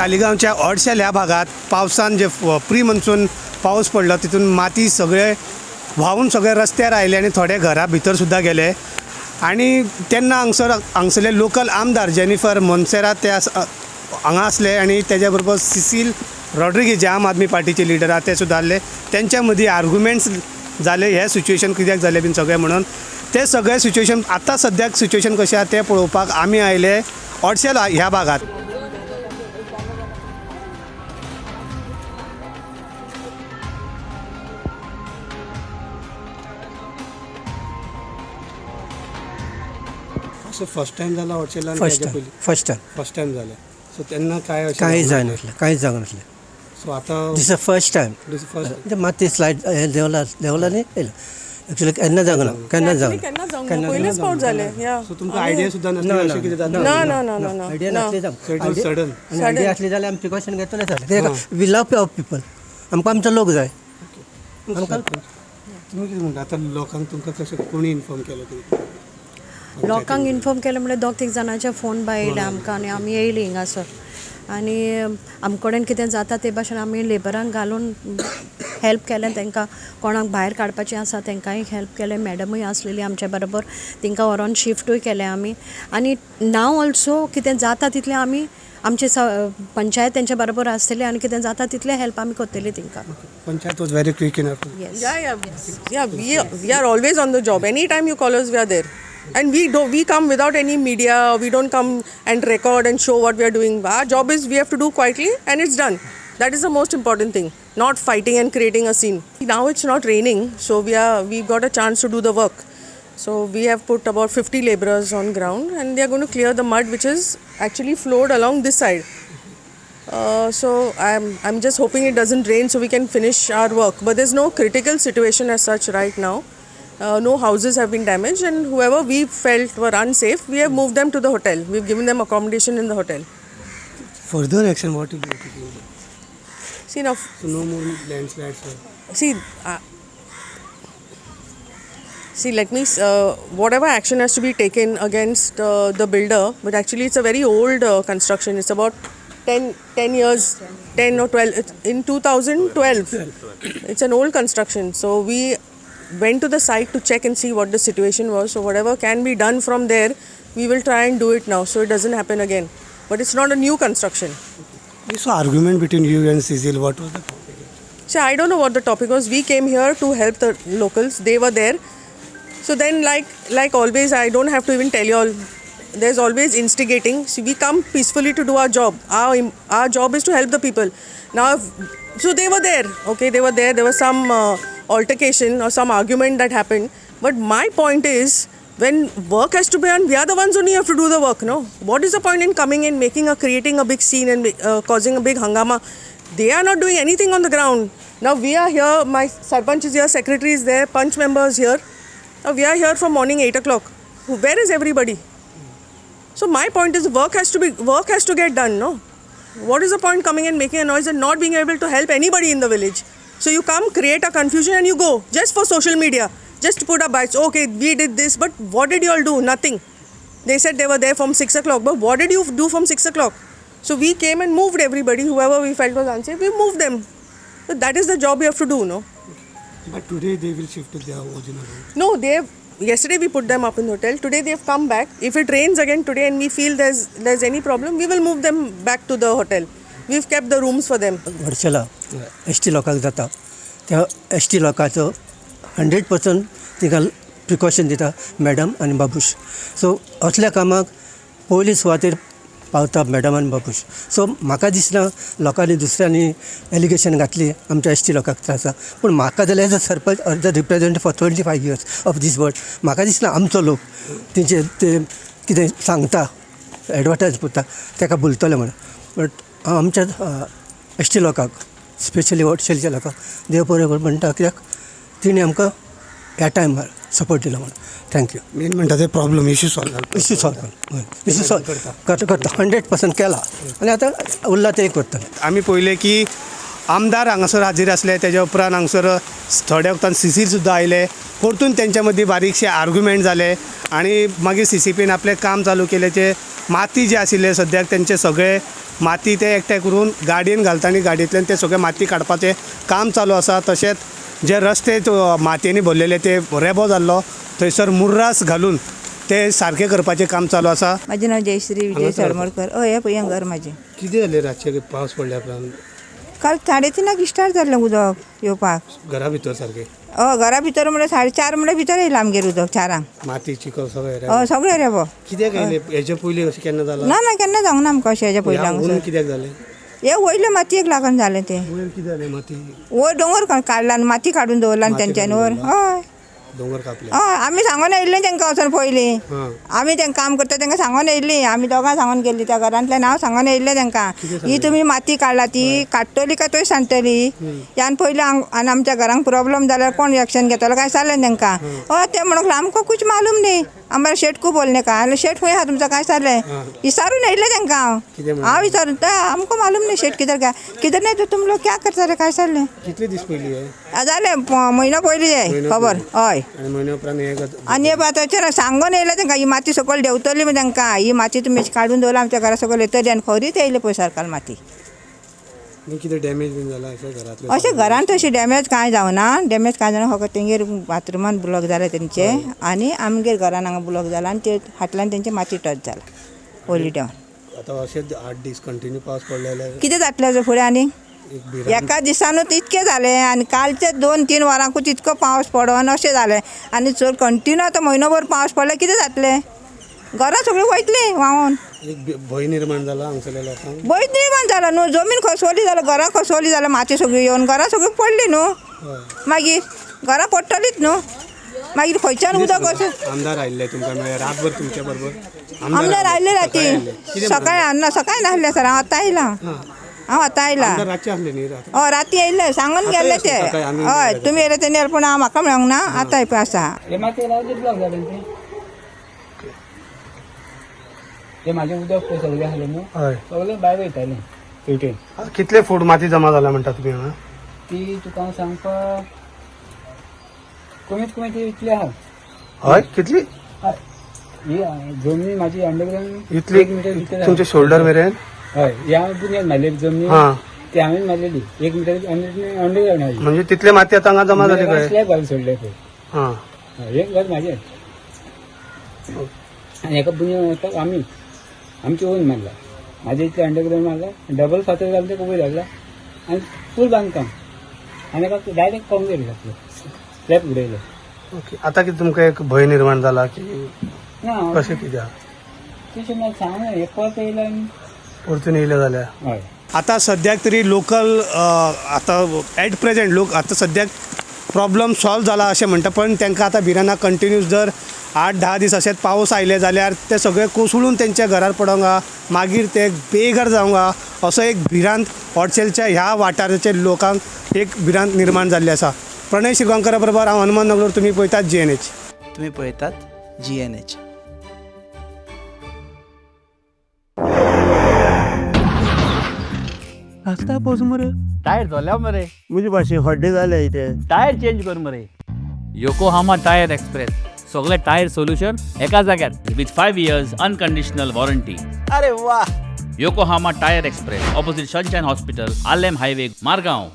तालिगांवच्या ओडशेल ह्या भागात पावसान जे प्री मॉन्सून पाऊस पडलो तितून माती सगळे व्हांवून सगळे रस्त्यार आयले आनी थोडे घरा भितर सुद्दां गेले आनी तेन्ना हांगसरले लोकल आमदार जेनिफर मोन्सेरात ते हांगा आसले आनी तेज्या बरोबर सिसील रॉड्रिगीज जे आम आदमी पार्टीचे लिडर आहा ते सुद्दां आसले. तेंच्या मदीं आर्ग्युमेंट्स जाले हे सिच्युएशन कित्याक जालें बीन सगळें म्हणून ते सगळे सिच्युएशन आतां सद्याक सिच्युएशन कशें आहा तें पळोवपाक आमी आयले ओडशेल ह्या भागात. असं फर्स्ट टाइम जाला ओडशेलान? फर्स्ट टाइम जालें. सो तेन्ना काय कांय जायनासलें, कांयच जावनासलें. सो आतां दिस फर्स्ट टायम म्हणजे माती स्लायड देंवलांनी येयला. एक्चुअली केन्ना जावना, केन्ना जावना. पयलींच फावट जालें. सो तुमकां आयडिया सुद्दां नासली अशें कितें जाता? ना आयडिया नासली जावं. सडन आनी आयडिया आसली जाल्यार आमी प्रिकॉशन घेतले जालें. कित्याक वी लव ऑफ पीपल. आमकां आमचो लोक जाय. आमकां तुमी कितें म्हणटा आतां लोकांक तुमकां कशें कोणी इन्फॉर्म केलो तुमी? लोकांक इन्फॉर्म केलें म्हणल्यार दोग तीग जाणांचे फोन बाय येयले आमकां आनी आमी येयलीं हिंगासर आनी आमचे कडेन कितें जाता ते भाशेन आमी लेबरांक घालून हेल्प केलें. तांकां कोणाक भायर काडपाचें आसा तांकांय हेल्प केलें. मॅडमूय आसलेली आमच्या बरोबर, तांकां व्हरोन शिफ्टूय केलें आमी. आनी नाव ऑल्सो कितें जाता तितलें आमी आमचे पंचायत तेंच्या बरोबर आसतली आनी कितें जाता तितलें हेल्प आमी करतली तांकां. Panchayat was very quick enough. We are always on the job. Anytime you call us, we are there. And we come without any media. We don't come and record and show what we are doing. Our job is we have to do quietly and it's done. That is the most important thing. Not fighting and creating a scene. Now it's not raining, so we've got a chance to do the work. So we have put about 50 laborers on ground and they are going to clear the mud which is actually flowed along this side. So I'm just hoping it doesn't rain so we can finish our work. But there's no critical situation as such right now. No houses have been damaged and whoever we felt were unsafe, we have moved them to the hotel. We've given them accommodation in the hotel. Further action, what will you do? See now. So no more landslides. See, let me. Whatever action has to be taken against the builder, but actually it's a very old construction. It's about 10 years, 10 or 12. In 2012, it's an old construction. So we went to the site to check and see what the situation was. So whatever can be done from there, we will try and do it now so it doesn't happen again. But it's not a new construction. We saw argument between you and Cecil. What was the topic? So I don't know what the topic was. We came here to help the locals. They were there. So then like always, I don't have to even tell you all. There's always instigating. See, we come peacefully to do our job. Our job is to help the people. Now, so they were there. Okay, they were there. There was some altercation or some argument that happened. But my point is, when work has to be done, we are the ones only have to do the work, no? What is the point in coming in, creating a big scene and causing a big hangama? They are not doing anything on the ground. Now we are here, my Sarpanch is here, secretary is there, Punch members here. Now we are here from morning 8 o'clock. Where is everybody? So my point is work has to get done, no? What is the point coming and making a noise and not being able to help anybody in the village? So you come, create a confusion and you go, just for social media, just to put up bites. Okay, we did this, but what did you all do? Nothing. They said they were there from 6 o'clock, but what did you do from 6 o'clock? So we came and moved everybody, whoever we felt was unsafe, we moved them. So that is the job we have to do, no? But today they will shift to their original home. No, yesterday we put them up in the hotel. Today they have come back. If it rains again today and we feel there's any problem, we will move them back to the hotel. We've kept the rooms for them. वर्षाला ST लोकांक जाता त्या ST लोकांचो 100% तिका precaution दिता madam आनी Babush. So असल्या कामाक पयली सुवातेर पावता मॅडम आनी बाबूश. सो म्हाका दिसना लोकांनी दुसऱ्यांनी एलिगेशन घातली आमच्या एसटी लोकांक त्रासा. पूण म्हाका जाल्यार as a sarpanch or the representative for 25 years of these world म्हाका दिसना आमचो लोक तेंचे ते कितें सांगता एडवर्टायज करता ताका भुलतले म्हणून. बट हांव आमच्या एसटी लोकांक स्पेशली ओडशेलच्या लोकांक देव बरें म्हणटा कित्याक तिणी आमकां ह्या टायमार सपोर्ट दिलो म्हणून. थँक्यू. मेन म्हणटा ते प्रॉब्लम इश्यू सॉल्व करता 100% केला आनी आतां उरला ते करता. आमी पळयलें की आमदार हांगासर हाजीर आसले, तेज्या उपरांत हांगासर थोड्या वक्तान सीसील सुद्दां आयले. परतून तेंच्या मदीं बारीकशे आर्ग्युमेंट जाले आनी मागीर CCPन आपलें काम चालू केलें. जे माती जे आशिल्ले सद्याक तेंचे सगळे माती ते एकठांय करून गाडयेन घालता आनी गाडयेंतल्यान ते सगळे माती काडपाचें काम चालू आसा. तशेंच जे रस्ते मातयेनी भरलेले ते रेबो जाल्लो थंयसर मुर्रास घालून ते सारके करपाचें काम चालू आसा. माझे नाव जयश्री विजय सडमळकर. हे पळय घर माझे. कितें जालें रातचे पावस पडल्या उपरांत काल 3:30 स्टार्ट जाल्लें उदक येवपाक. घरा भितर सारकें घरा भितर म्हणल्यार 4:30 म्हणल्यार भितर येयला आमगेर उदक 4:00. माती चिखल सगळें सगळें रेबो. कित्याक येयलें हेजे पयलीं अशें केन्ना जालां? ना केन्ना जावंक ना आमकां अशें हेज्या ह्या पयलीं. कित्याक जालें? हे वयले मातयेक लागून जालें तें. वयर कितें जालें माती? वयर दोंगर काडला आनी माती काडून दवरला आनी तेंच्यांनी वयर. हय दोंगर कापले. हय आमी सांगून येयल्लें तांकां वचून पयलीं. हां आमी तें काम करता तांकां सांगून येयल्लीं. आमी दोगां सांगून गेल्लीं त्या घरांतल्यान. हांव सांगून येयल्लें तांकां ही तुमी माती काडला ती काडटली काय थंय सांडटली. ह्यान पयलीं आनी आमच्या घरांक प्रॉब्लम जाल्यार कोण एक्शन घेतलो काय सांगलें तांकां. हय ते म्हणून आमकां कुछ मालूम न्ही. हमारे शेठ को बोलने का आले शेठ खंय आहा तुमचा काय चाललंय विचारून येयल्लें तांकां हांव विचारून आमकां मालूम न्ही शेठ किधर नाही तो तुम लोग क्या करता रे काय चाललें. कितले दीस पयलीं आहे? जालें म्हयनो पयलीं आहे खबर. हय आनी म्हयन्या उपरांत हें आनी हे बाताचेर सांगून येयलें तांकां ही माती सकयल देंवतली म्हण तांकां. ही माती तुमी काडून दवरला आमच्या घरा सकयल येतली आनी खरीच येयले पळय सरकार माती. कितें डॅमेज बीन जाला अशें घरांतलें? अशें घरांत तशी डॅमेज कांय जावना. डॅमेज कांय जावना फकत तेंगेर बाथरुमान ब्लॉक जाले तेंचे आनी आमगेर घरान हांगा ब्लॉक जाला आनी ते फाटल्यान तेंचे माती टच जाला पयलीं देंवन. आतां अशें 8 दीस कंटिन्यू पावस पडले जाल्यार कितें जातलें फुडें आनी एक भिरांत एका दिसानूच इतकें जालें आनी कालचे 2-3 वरांकूच इतको पावस पडोन अशें जालें आनी चड कंटिन्यू आतां म्हयनोभर पावस पडल्यार कितें जातलें. घरां सगळीं वयतलीं व्हांवून. एक भंय निर्माण जाला हांगसरल्या लोकांक. भंय निर्माण जाला न्हू. जमीन खसवली जाल्यार घरां खसवली जाल्यार माती सगळी येवन घरां सगळीं पडली न्हू. मागीर घरां पडटलीच न्हू. मागीर खंयच्यान उदक अशें. आमदार आयिल्ले तुमकां मेळ्ळे रातभर तुमच्या बरोबर? आमदार आयले राती सकाळी नासले सर. हांव आतां आयला. रातचे आसले न्ही रात? हय राती येयले सांगून गेले ते. हय तुमी येयले तेणी येयले पूण म्हाका मेळोंक ना. आतां येवपा आसा. ते माझे उदक ते सगळे आसले न्हू हय. सगळे भायर वयताले पेटीन. कितले फूट माती जमा जाला म्हणटा तुमी हांगा? ती तुका सांगपाक कमीत कमी ती इतली आहा. हय कितली? ही जमनी माझी अंडरग्राउंड इतली 1 मीटर भितर तुमचे शोल्डर मेरेन? हय ह्या बुन्यान मारलेली जमनी हां ती हांवें मारलेली 1 मीटर अंडरग्राउंड हाजी. म्हणजे तितले माती आतां हांगा जमा जाली कळ्ळें? स्लॅब घालून सोडले पळय. हां एक घर म्हाजें आनी एका बुन्यान आमची ओन मारला. माझ्या इतले अंडरग्राउंड मारला डबल फातर घालून ते उबे लागला आनी फूल बांदकाम आनी एका डायरेक्ट काँक्रीट घातलो स्लॅब उडयलो. ओके. आतां कितें तुमकां एक भंय निर्माण जाला की ना कशें कित्याक? तशें म्हाका सांगना एक परत येयला आनी परतून येयले जाल्यार? हय आता सद्याक तरी लोकल आता ॲट प्रेझेंट लोक आता सद्याक प्रॉब्लम सॉल्व जाला अशें म्हणटा पण तांकां आतां भिरांना कंटिन्यूस जर 8-10 दीस अशेंच पावस आयले जाल्यार ते सगळे कोसळून तेंच्या घरार पडोंगा मागीर ते बेघर जावंगा असो एक भिरांत हॉटसेलच्या ह्या वाठाराच्या लोकांक एक भिरांत निर्माण जाल्ली आसा. प्रणय शिरगांवकरा बरोबर हांव हनुमान नगरोर. तुमी पळयतात GNH. तुम्ही पळयतात GNH. रस्ता पोच मरे टायर धोल्या मरे मुझे भाशे हड्डे जाले इथे. टायर चेंज कर मरे. योकोहामा टायर एक्सप्रेस सगळे टायर सोल्युशन एका जाग्यार विथ 5 years अनकंडिशनल वॉरंटी. अरे वा. Yokohama tyre express opposite sunshine hospital, Alem highway, Margao.